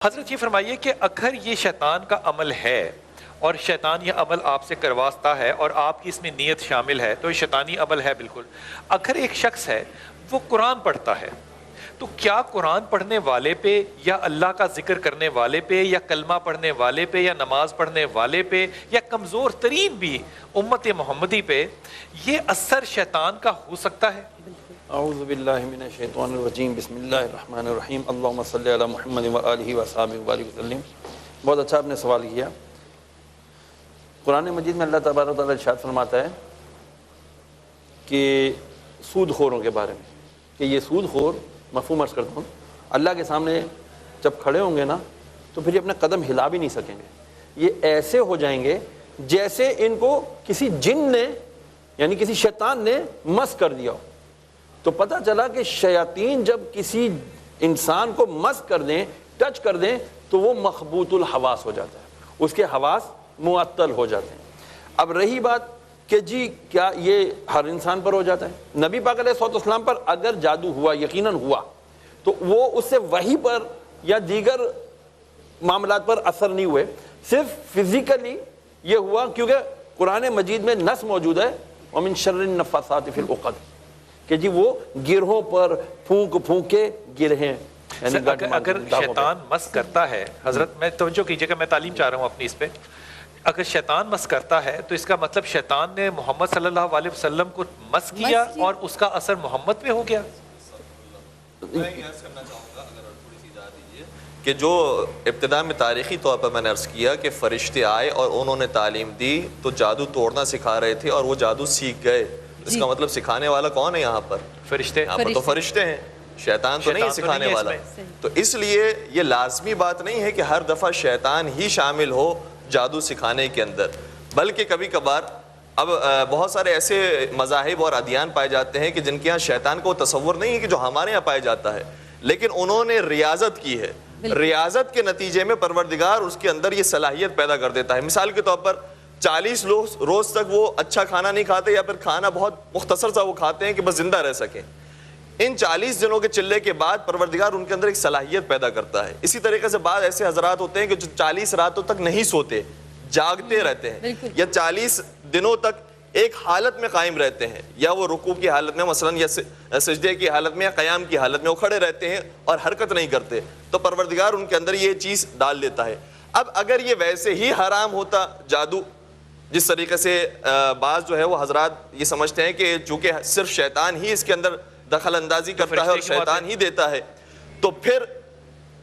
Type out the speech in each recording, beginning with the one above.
حضرت یہ فرمائیے کہ اگر یہ شیطان کا عمل ہے اور شیطان یہ عمل آپ سے کرواتا ہے اور آپ کی اس میں نیت شامل ہے تو یہ شیطانی عمل ہے بالکل. اگر ایک شخص ہے وہ قرآن پڑھتا ہے تو کیا قرآن پڑھنے والے پہ یا اللہ کا ذکر کرنے والے پہ یا کلمہ پڑھنے والے پہ یا نماز پڑھنے والے پہ یا کمزور ترین بھی امت محمدی پہ یہ اثر شیطان کا ہو سکتا ہے؟ اعوذ باللہ من الشیطان الرجیم بسم اللہ الرحمن الرحیم اللہم صلی علی محمد وآلہ وصحبہ وبارک وسلم. بہت اچھا آپ نے سوال کیا. قرآن مجید میں اللہ تبارک و تعالیٰ ارشاد فرماتا ہے کہ سود خوروں کے بارے میں کہ یہ سود خور مفہوم عرض کرتا ہوں اللہ کے سامنے جب کھڑے ہوں گے نا تو پھر یہ اپنا قدم ہلا بھی نہیں سکیں گے. یہ ایسے ہو جائیں گے جیسے ان کو کسی جن نے یعنی کسی شیطان نے مس کر دیا ہو. تو پتہ چلا کہ شیاطین جب کسی انسان کو مس کر دیں ٹچ کر دیں تو وہ مخبوط الحواس ہو جاتا ہے, اس کے حواس معطل ہو جاتے ہیں. اب رہی بات کہ جی کیا یہ ہر انسان پر ہو جاتا ہے؟ نبی پاک علیہ الصلوۃ والسلام پر اگر جادو ہوا, یقیناً ہوا, تو وہ اس سے وحی پر یا دیگر معاملات پر اثر نہیں ہوئے, صرف فزیکلی یہ ہوا کیونکہ قرآن مجید میں نص موجود ہے وَمِن شَرِّ النَّفَّاثَاتِ فِي الْعُقَدِ کہ جی وہ گرہوں پر پھونک کے گرہیں. اگر شیطان مس کرتا ہے, حضرت میں توجہ کیجئے کہ میں تعلیم چاہ رہا ہوں اپنی اس پہ, اگر شیطان مس کرتا ہے تو اس کا مطلب شیطان نے محمد صلی اللہ علیہ وسلم کو مس کیا اور اس کا اثر محمد پہ ہو گیا. میں یہ عرض کرنا چاہوں گا, اگر تھوڑی سی اجازت دیجیے, کہ جو ابتدا میں تاریخی طور پر میں نے عرض کیا کہ فرشتے آئے اور انہوں نے تعلیم دی تو جادو توڑنا سکھا رہے تھے اور وہ جادو سیکھ گئے. اس کا مطلب سکھانے والا کون ہے یہاں پر؟ فرشتے. یہاں پر تو فرشتے ہیں, شیطان تو نہیں سکھانے والا. تو اس لیے یہ لازمی بات نہیں ہے کہ ہر دفعہ شیطان ہی شامل ہو جادو سکھانے کے اندر, بلکہ کبھی کبھار اب بہت سارے ایسے مذاہب اور ادیان پائے جاتے ہیں کہ جن کے ہاں شیطان کو تصور نہیں ہے کہ جو ہمارے ہاں پایا جاتا ہے, لیکن انہوں نے ریاضت کی ہے. ریاضت کے نتیجے میں پروردگار اس کے اندر یہ صلاحیت پیدا کر دیتا ہے. مثال کے طور پر 40 روز تک وہ اچھا کھانا نہیں کھاتے یا پھر کھانا بہت مختصر سا وہ کھاتے ہیں کہ بس زندہ رہ سکیں. ان 40 دنوں کے چلے کے بعد پروردگار ان کے اندر ایک صلاحیت پیدا کرتا ہے. اسی طریقے سے بعض ایسے حضرات ہوتے ہیں کہ جو 40 راتوں تک نہیں سوتے, جاگتے رہتے ہیں, یا 40 دنوں تک ایک حالت میں قائم رہتے ہیں, یا وہ رکوع کی حالت میں مثلا یا سجدے کی حالت میں یا قیام کی حالت میں وہ کھڑے رہتے ہیں اور حرکت نہیں کرتے, تو پروردگار ان کے اندر یہ چیز ڈال دیتا ہے. اب اگر یہ ویسے ہی حرام ہوتا جادو, جس طریقے سے بعض جو ہے وہ حضرات یہ سمجھتے ہیں کہ چونکہ صرف شیطان ہی اس کے اندر دخل اندازی کرتا ہے اور شیطان ہی دیتا ہے, تو پھر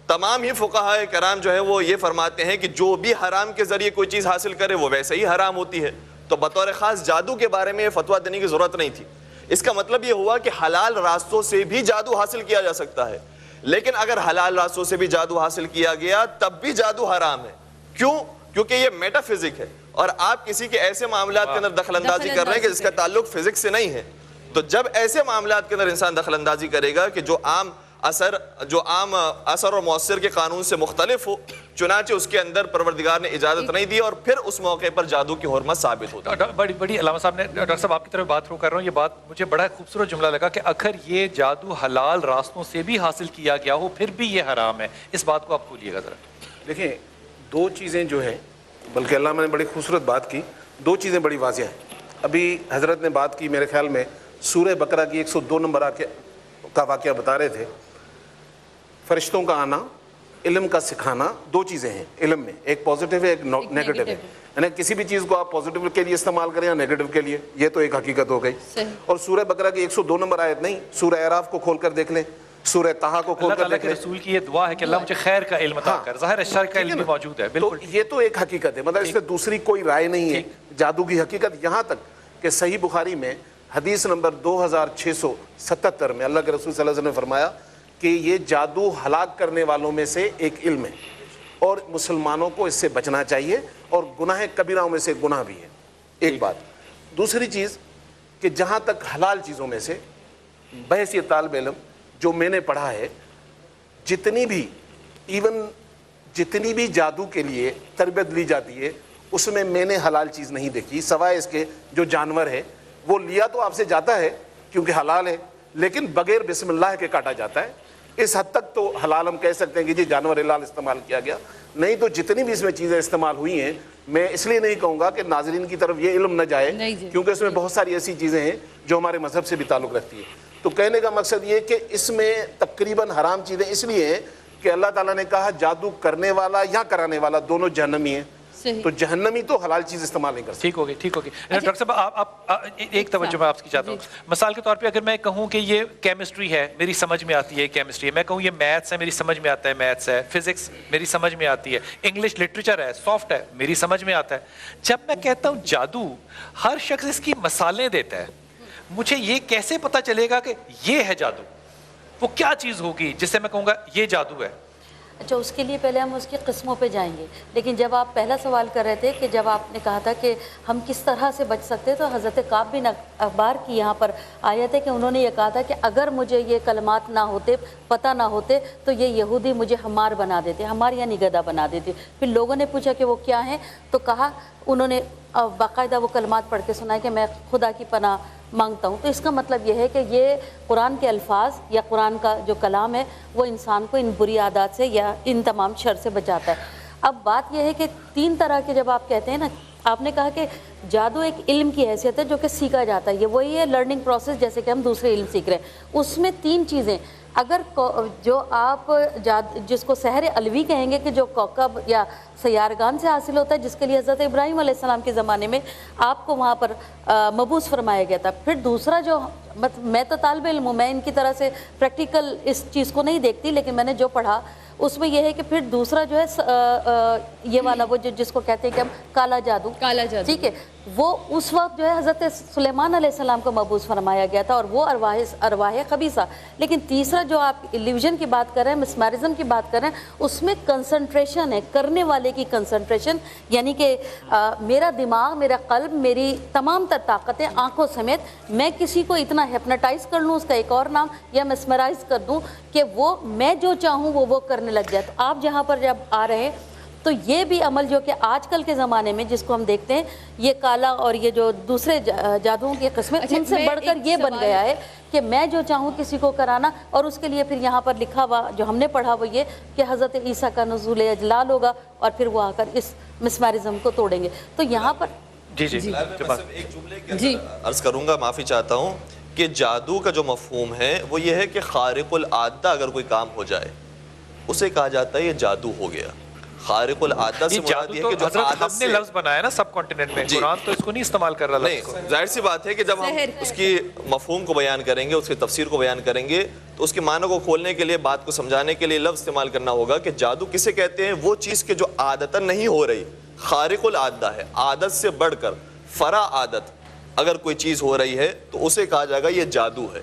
تمام ہی فقہاء کرام جو ہے وہ یہ فرماتے ہیں کہ جو بھی حرام کے ذریعے کوئی چیز حاصل کرے وہ ویسے ہی حرام ہوتی ہے. تو بطور خاص جادو کے بارے میں فتویٰ دینے کی ضرورت نہیں تھی. اس کا مطلب یہ ہوا کہ حلال راستوں سے بھی جادو حاصل کیا جا سکتا ہے, لیکن اگر حلال راستوں سے بھی جادو حاصل کیا گیا تب بھی جادو حرام ہے. کیوں؟ کیونکہ یہ میٹا فزک ہے اور آپ کسی کے ایسے معاملات کے اندر دخل اندازی کر رہے ہیں کہ جس کا تعلق فزکس سے نہیں ہے. تو جب ایسے معاملات کے اندر انسان دخل اندازی کرے گا کہ جو عام اثر اور مؤثر کے قانون سے مختلف ہو, چنانچہ اس کے اندر پروردگار نے اجازت نہیں دی اور پھر اس موقع پر جادو کی حرمت ثابت ہوتی ہے. بڑی علامہ صاحب نے, ڈاکٹر صاحب آپ کی طرف بات رو کر رہا ہوں, یہ بات مجھے بڑا خوبصورت جملہ لگا کہ اگر یہ جادو حلال راستوں سے بھی حاصل کیا گیا ہو پھر بھی یہ حرام ہے. اس بات کو آپ کھولیے گا ذرا. دیکھیں, دو چیزیں جو ہیں, بلکہ علامہ نے بڑی خوبصورت بات کی, دو چیزیں بڑی واضح ہیں. ابھی حضرت نے بات کی میرے خیال میں سورہ بقرہ کی 102 نمبر کا واقعہ بتا رہے تھے. فرشتوں کا آنا, علم کا سکھانا, دو چیزیں ہیں علم میں, ایک پازیٹیو ہے ایک نیگیٹو ہے. یعنی کسی بھی چیز کو آپ پازیٹیو کے لیے استعمال کریں یا نیگیٹو کے لیے, یہ تو ایک حقیقت ہو گئی. اور سورہ بقرہ کی 102 نمبر آیت نہیں, سورہ اعراف کو کھول کر دیکھ لیں, سورہ طٰہٰ کو کھول کر دیکھ لیں. رسول کی یہ دعا ہے کہ اللہ مجھے خیر کا علم عطا کر, ظاہر شر کا علم بھی موجود ہے. تو یہ تو ایک حقیقت ہے, مطلب اس میں دوسری کوئی رائے نہیں ہے جادو کی حقیقت. یہاں تک کہ صحیح بخاری میں حدیث نمبر 2677 میں اللہ کے رسول صلی اللہ علیہ وسلم نے فرمایا کہ یہ جادو ہلاک کرنے والوں میں سے ایک علم ہے اور مسلمانوں کو اس سے بچنا چاہیے, اور گناہ کبیرہ میں سے گناہ بھی ہے. ایک بات. دوسری چیز کہ جہاں تک حلال چیزوں میں سے بحیثیت طالب علم جو میں نے پڑھا ہے, جتنی بھی جادو کے لیے تربیت لی جاتی ہے اس میں نے حلال چیز نہیں دیکھی, سوائے اس کے جو جانور ہے وہ لیا تو آپ سے جاتا ہے کیونکہ حلال ہے, لیکن بغیر بسم اللہ کے کاٹا جاتا ہے. اس حد تک تو حلال ہم کہہ سکتے ہیں کہ جی جانور حلال استعمال کیا گیا، نہیں تو جتنی بھی اس میں چیزیں استعمال ہوئی ہیں، میں اس لیے نہیں کہوں گا کہ ناظرین کی طرف یہ علم نہ جائے، کیونکہ اس میں بہت ساری ایسی چیزیں ہیں جو ہمارے مذہب سے بھی تعلق رکھتی ہیں۔ تو کہنے کا مقصد یہ کہ اس میں تقریباً حرام چیزیں اس لیے ہیں کہ اللہ تعالیٰ نے کہا جادو کرنے والا یا کرانے والا دونوں جہنمی ہیں، تو جہنمی تو حلال چیز استعمال نہیں کر سکتے۔ ٹھیک ہوگی، ٹھیک ہوگی۔ ڈاکٹر صاحب آپ ایک توجہ میں آپ کی چاہتا ہوں، مثال کے طور پہ اگر میں کہوں کہ یہ کیمسٹری ہے، میری سمجھ میں آتی ہے کیمسٹری ہے، میں کہوں یہ میتھس ہے، میری سمجھ میں آتا ہے میتھس ہے، فزکس میری سمجھ میں آتی ہے، انگلش لٹریچر ہے، سافٹ ہے، میری سمجھ میں آتا ہے۔ جب میں کہتا ہوں جادو، ہر شخص اس کی مثالیں دیتا ہے، مجھے یہ کیسے پتا چلے گا کہ یہ ہے جادو؟ وہ کیا چیز ہوگی جس سے میں کہوں گا یہ جادو ہے؟ اچھا، اس کے لیے پہلے ہم اس کی قسموں پہ جائیں گے، لیکن جب آپ پہلا سوال کر رہے تھے کہ جب آپ نے کہا تھا کہ ہم کس طرح سے بچ سکتے، تو حضرت کعب بن احبار کی یہاں پر آیت ہے کہ انہوں نے یہ کہا تھا کہ اگر مجھے یہ کلمات نہ ہوتے، پتہ نہ ہوتے، تو یہ یہودی مجھے حمار بنا دیتے، ہمار یعنی گدھا بنا دیتے۔ پھر لوگوں نے پوچھا کہ وہ کیا ہیں، تو کہا انہوں نے باقاعدہ وہ کلمات پڑھ کے سنائے کہ میں خدا کی پناہ مانگتا ہوں۔ تو اس کا مطلب یہ ہے کہ یہ قرآن کے الفاظ یا قرآن کا جو کلام ہے وہ انسان کو ان بری عادات سے یا ان تمام شر سے بچاتا ہے۔ اب بات یہ ہے کہ تین طرح کے جب آپ کہتے ہیں نا، آپ نے کہا کہ جادو ایک علم کی حیثیت ہے جو کہ سیکھا جاتا ہے، یہ وہی ہے لرننگ پروسیس جیسے کہ ہم دوسرے علم سیکھ رہے ہیں۔ اس میں تین چیزیں، اگر جو آپ جس کو سحر علوی کہیں گے کہ جو کوکب یا سیارگان سے حاصل ہوتا ہے، جس کے لیے حضرت ابراہیم علیہ السلام کے زمانے میں آپ کو وہاں پر مبعوث فرمایا گیا تھا۔ پھر دوسرا جو میں تو طالب علم ہوں، میں ان کی طرح سے پریکٹیکل اس چیز کو نہیں دیکھتی، لیکن میں نے جو پڑھا اس میں یہ ہے کہ پھر دوسرا جو ہے یہ والا وہ جس کو کہتے ہیں کہ ہم کالا جادو، ٹھیک ہے، وہ اس وقت جو ہے حضرت سلیمان علیہ السلام کو مبعوث فرمایا گیا تھا، اور وہ ارواح خبیثہ۔ لیکن تیسرا جو آپ ایلیوژن کی بات کر رہے ہیں، مسمرزم کی بات کر رہے ہیں، اس میں کنسنٹریشن ہے، کرنے والے کی کنسنٹریشن، یعنی کہ میرا دماغ، میرا قلب، میری تمام تر طاقتیں آنکھوں سمیت میں کسی کو اتنا ہیپناٹائز کر لوں، اس کا ایک اور نام، یا مسمرائز کر دوں کہ وہ میں جو چاہوں وہ کرنے لگ جائے۔ تو آپ جہاں پر جب آ رہے ہیں تو یہ بھی عمل جو کہ آج کل کے زمانے میں جس کو ہم دیکھتے ہیں، یہ کالا اور یہ جو دوسرے جادوؤں کی قسمیں، ان سے بڑھ کر یہ بن گیا ہے کہ میں جو چاہوں کسی کو کرانا، اور اس کے لیے پھر یہاں پر لکھا ہوا جو ہم نے پڑھا وہ یہ کہ حضرت عیسیٰ کا نزول اجلال ہوگا اور پھر وہ آ کر اس مسمرزم کو توڑیں گے۔ تو یہاں پر میں صرف ایک جملے کے اندر عرض کروں گا، معافی چاہتا ہوں، کہ جادو کا جو مفہوم ہے وہ یہ ہے کہ خارق العادہ اگر کوئی کام ہو جائے اسے کہا جاتا ہے یہ جادو ہو گیا۔ خارق العادہ سے مراد یہ ہے کہ جو عادت سے، لفظ بنایا نا سب کانٹیننٹ میں، قرآن تو اس کو نہیں استعمال کر رہا لفظ کو۔ ظاہر سی بات ہے کہ جب ہم اس کی مفہوم کو بیان کریں گے، اس کی تفسیر کو بیان کریں گے، تو اس کے معنی کو کھولنے کے لیے، بات کو سمجھانے کے لیے لفظ استعمال کرنا ہوگا کہ جادو کسے کہتے ہیں؟ وہ چیز کہ جو عادتاً نہیں ہو رہی، خارق العادہ ہے، عادت سے بڑھ کر فرع عادت اگر کوئی چیز ہو رہی ہے تو اسے کہا جائے گا یہ جادو ہے۔